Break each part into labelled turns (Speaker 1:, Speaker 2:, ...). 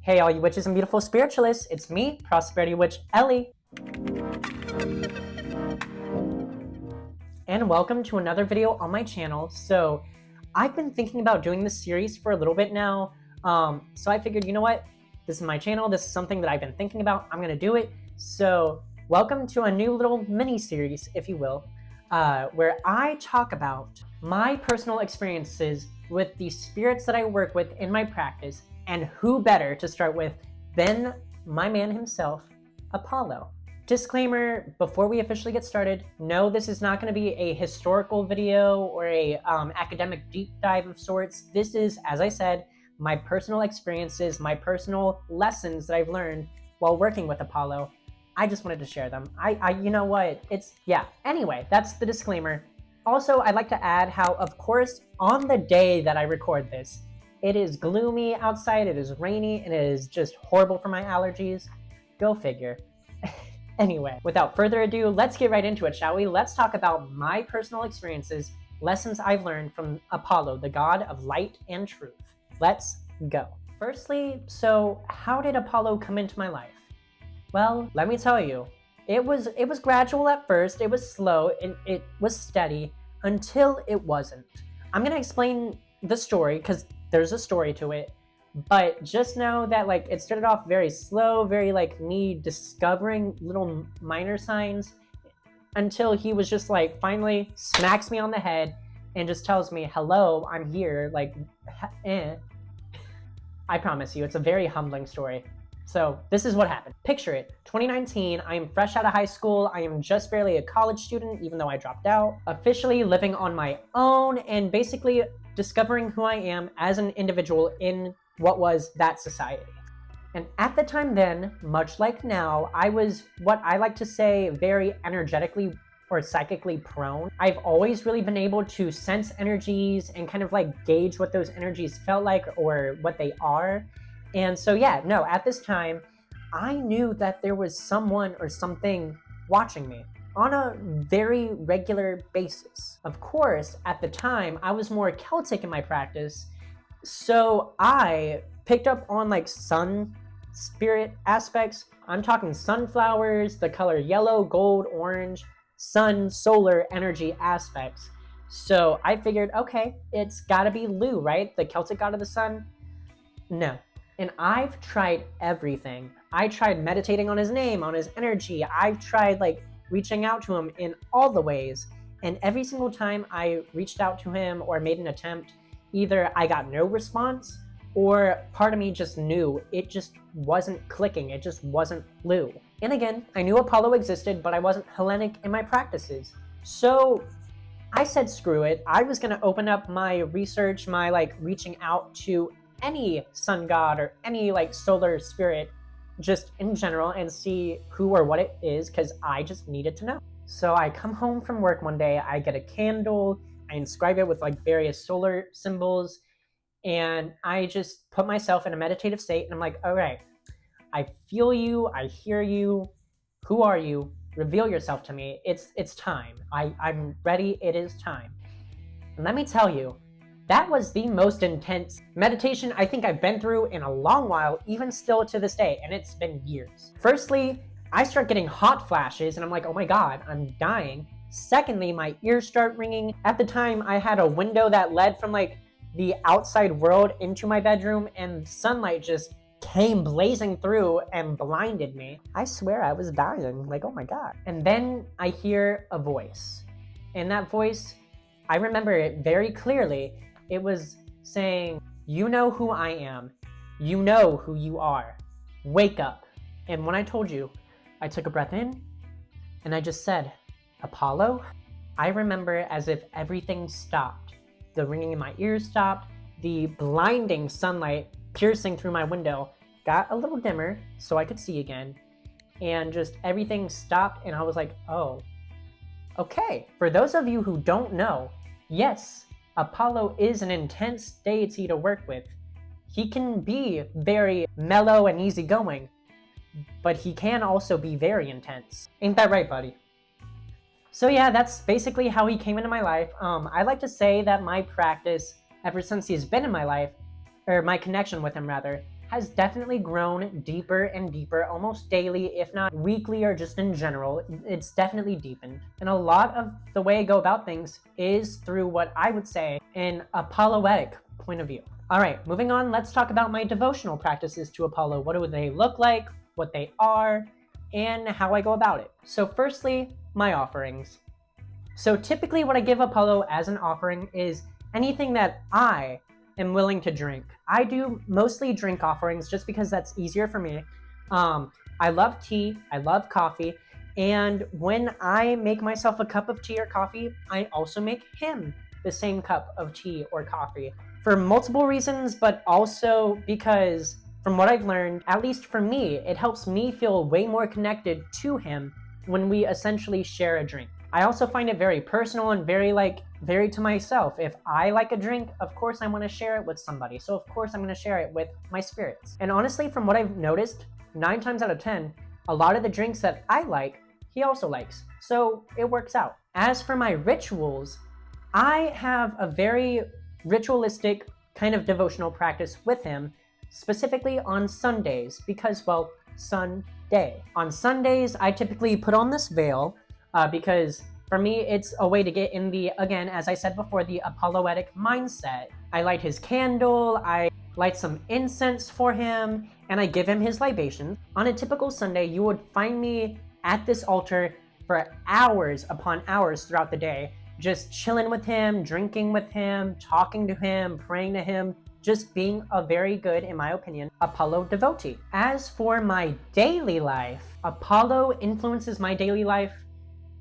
Speaker 1: Hey all you witches and beautiful spiritualists, it's me, Prosperity Witch Ellie. And welcome to another video on my channel. So I've been thinking about doing this series for a little bit now. So I figured, you know what? This is my channel, this is something that I've been thinking about, I'm gonna do it. So welcome to a new little mini series, if you will, where I talk about my personal experiences with the spirits that I work with in my practice. And who better to start with than my man himself, Apollo. Disclaimer, before we officially get started, no, this is not going to be a historical video or a academic deep dive of sorts. This is, as I said, my personal experiences, my personal lessons that I've learned while working with Apollo. I just wanted to share them. You know what, anyway, that's the disclaimer. Also, I'd like to add how, of course, on the day that I record this, it is gloomy outside, it is rainy, and it is just horrible for my allergies. Go figure. Anyway, without further ado, let's get right into it, shall we? Let's talk about my personal experiences, lessons I've learned from Apollo, the god of light and truth. Let's go. Firstly, so how did Apollo come into my life? Well, let me tell you, it was gradual at first, it was slow, and it was steady until it wasn't. I'm gonna explain the story because there's a story to it, but just know that it started off very slow, very me discovering little minor signs until he was just finally smacks me on the head and just tells me, hello, I'm here, I promise you, it's a very humbling story. So this is what happened. Picture it, 2019, I am fresh out of high school, I am just barely a college student, even though I dropped out, officially living on my own and basically discovering who I am as an individual in what was that society. And at the time then, much like now, I was what I like to say very energetically or psychically prone. I've always really been able to sense energies and kind of gauge what those energies felt like or what they are. And so at this time, I knew that there was someone or something watching me on a very regular basis. Of course, at the time, I was more Celtic in my practice, so I picked up on sun spirit aspects. I'm talking sunflowers, the color yellow, gold, orange, sun, solar energy aspects. So I figured, okay, it's gotta be Lu, right? The Celtic god of the sun? No. And I've tried everything. I tried meditating on his name, on his energy. I've tried reaching out to him in all the ways. And every single time I reached out to him or made an attempt, either I got no response or part of me just knew it just wasn't clicking. It just wasn't Lu. And again, I knew Apollo existed, but I wasn't Hellenic in my practices. So I said, screw it. I was gonna open up my research, my reaching out to any sun god or any solar spirit just in general and see who or what it is, because I just needed to know. So I come home from work one day, I get a candle, I inscribe it with various solar symbols, and I just put myself in a meditative state, and I'm like, all right, I feel you, I hear you, who are you? Reveal yourself to me, it's time. I'm ready, it is time. And let me tell you, that was the most intense meditation I think I've been through in a long while, even still to this day, and it's been years. Firstly, I start getting hot flashes, and I'm like, oh my god, I'm dying. Secondly, my ears start ringing. At the time, I had a window that led from the outside world into my bedroom, and sunlight just came blazing through and blinded me. I swear I was dying, oh my god. And then I hear a voice, and that voice, I remember it very clearly. It was saying, you know who I am. You know who you are. Wake up. And when I told you, I took a breath in and I just said, Apollo? I remember as if everything stopped. The ringing in my ears stopped. The blinding sunlight piercing through my window got a little dimmer so I could see again. And just everything stopped and I was like, oh, okay. For those of you who don't know, yes, Apollo is an intense deity to work with. He can be very mellow and easygoing, but he can also be very intense. Ain't that right, buddy? So that's basically how he came into my life. I like to say that my practice, ever since he's been in my life, or my connection with him rather, has definitely grown deeper and deeper almost daily, if not weekly or just in general. It's definitely deepened. And a lot of the way I go about things is through what I would say an apolloetic point of view. All right, moving on, let's talk about my devotional practices to Apollo. What do they look like, what they are, and how I go about it. So firstly, my offerings. So typically what I give Apollo as an offering is anything that I am willing to drink. I do mostly drink offerings just because that's easier for me. I love tea, I love coffee, and when I make myself a cup of tea or coffee, I also make him the same cup of tea or coffee for multiple reasons, but also because from what I've learned, at least for me, it helps me feel way more connected to him when we essentially share a drink. I also find it very personal and very to myself. If I like a drink, of course I want to share it with somebody. So of course I'm going to share it with my spirits. And honestly, from what I've noticed, 9 times out of 10, a lot of the drinks that I like, he also likes. So it works out. As for my rituals, I have a very ritualistic kind of devotional practice with him, specifically on Sundays, because, well, Sunday. On Sundays, I typically put on this veil because for me, it's a way to get in the, again, as I said before, the apolloetic mindset. I light his candle, I light some incense for him, and I give him his libation. On a typical Sunday, you would find me at this altar for hours upon hours throughout the day, just chilling with him, drinking with him, talking to him, praying to him, just being a very good, in my opinion, Apollo devotee. As for my daily life, Apollo influences my daily life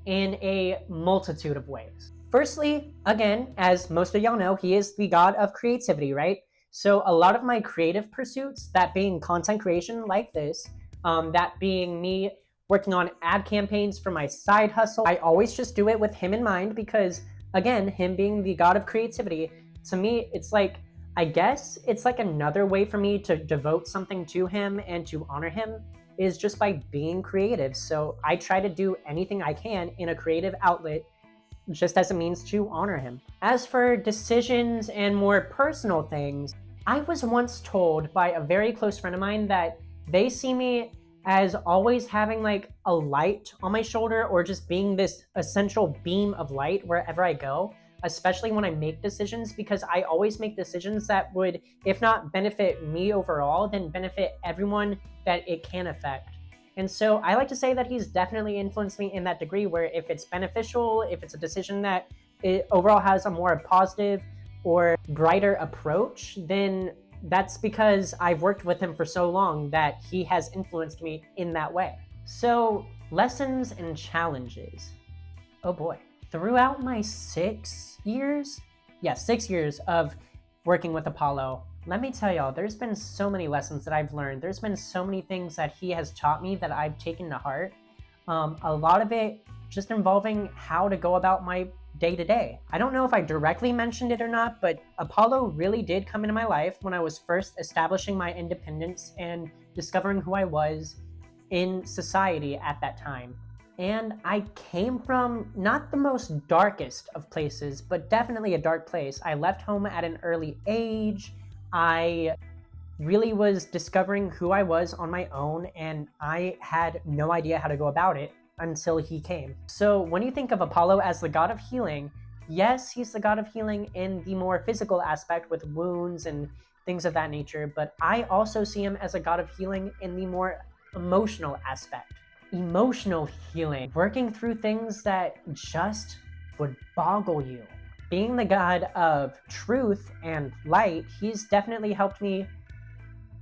Speaker 1: in a multitude of ways. Firstly, again, as most of y'all know, he is the god of creativity, right? So a lot of my creative pursuits, that being content creation like this, that being me working on ad campaigns for my side hustle, I always just do it with him in mind because, again, him being the god of creativity, to me, it's like, I guess it's like another way for me to devote something to him and to honor him is just by being creative. So I try to do anything I can in a creative outlet just as a means to honor him. As for decisions and more personal things, I was once told by a very close friend of mine that they see me as always having like a light on my shoulder or just being this essential beam of light wherever I go, especially when I make decisions, because I always make decisions that would, if not benefit me overall, then benefit everyone that it can affect. And so I like to say that he's definitely influenced me in that degree where if it's beneficial, if it's a decision that it overall has a more positive or brighter approach, then that's because I've worked with him for so long that he has influenced me in that way. So, lessons and challenges. Oh boy. Throughout my 6 years of working with Apollo, let me tell y'all, there's been so many lessons that I've learned. There's been so many things that he has taught me that I've taken to heart. A lot of it just involving how to go about my day-to-day. I don't know if I directly mentioned it or not, but Apollo really did come into my life when I was first establishing my independence and discovering who I was in society at that time. And I came from not the most darkest of places, but definitely a dark place. I left home at an early age. I really was discovering who I was on my own, and I had no idea how to go about it until he came. So when you think of Apollo as the god of healing, yes, he's the god of healing in the more physical aspect with wounds and things of that nature, but I also see him as a god of healing in the more emotional aspect. Emotional healing, working through things that just would boggle you. Being the god of truth and light, he's definitely helped me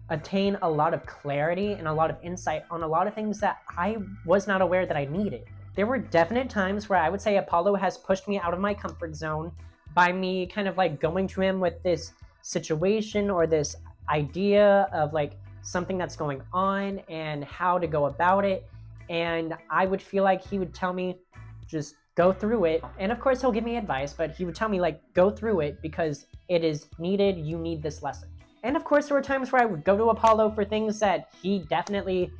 Speaker 1: attain a lot of clarity and a lot of insight on a lot of things that I was not aware that I needed. There were definite times where I would say Apollo has pushed me out of my comfort zone by me kind of like going to him with this situation or this idea of like something that's going on and how to go about it. And I would feel like he would tell me, just go through it. And of course he'll give me advice, but he would tell me like, go through it because it is needed. You need this lesson. And of course there were times where I would go to Apollo for things that he definitely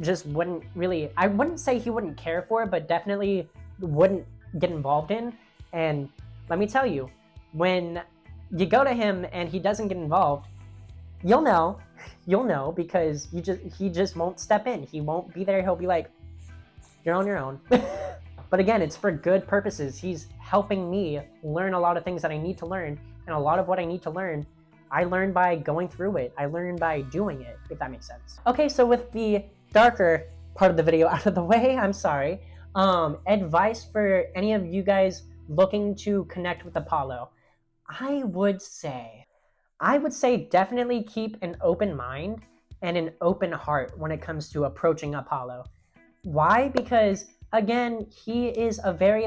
Speaker 1: just wouldn't really, I wouldn't say he wouldn't care for, but definitely wouldn't get involved in. And let me tell you, when you go to him and he doesn't get involved, You'll know. You'll know because he just won't step in. He won't be there. He'll be like, you're on your own. But again, it's for good purposes. He's helping me learn a lot of things that I need to learn. And a lot of what I need to learn, I learned by going through it. I learned by doing it, if that makes sense. Okay, so with the darker part of the video out of the way, I'm sorry. Advice for any of you guys looking to connect with Apollo. I would say definitely keep an open mind and an open heart when it comes to approaching Apollo. Why? Because again, he is a very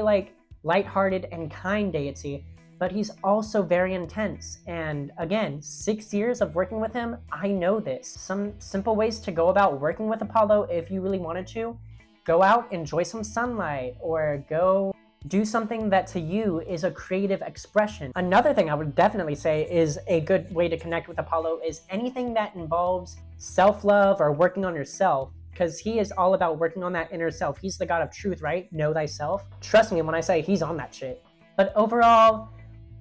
Speaker 1: lighthearted and kind deity, but he's also very intense. And again, 6 years of working with him, I know this. Some simple ways to go about working with Apollo if you really wanted to: go out, enjoy some sunlight, or go do something that to you is a creative expression. Another thing I would definitely say is a good way to connect with Apollo is anything that involves self-love or working on yourself, because he is all about working on that inner self. He's the god of truth, right? Know thyself. Trust me when I say he's on that shit. But overall,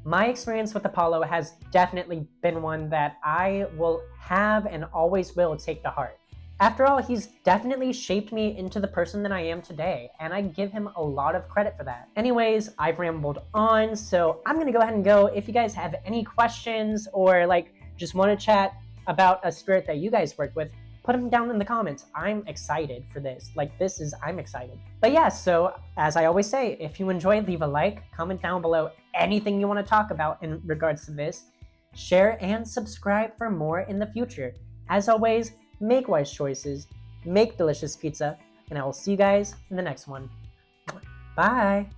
Speaker 1: my experience with Apollo has definitely been one that I will have and always will take to heart. After all, he's definitely shaped me into the person that I am today, and I give him a lot of credit for that. Anyways, I've rambled on, so I'm gonna go ahead and go. If you guys have any questions or just want to chat about a spirit that you guys work with, put them down in the comments. I'm excited for this. I'm excited. But yeah, so as I always say, if you enjoy, leave a like, comment down below anything you want to talk about in regards to this, share and subscribe for more in the future. As always, make wise choices, make delicious pizza, and I will see you guys in the next one. Bye!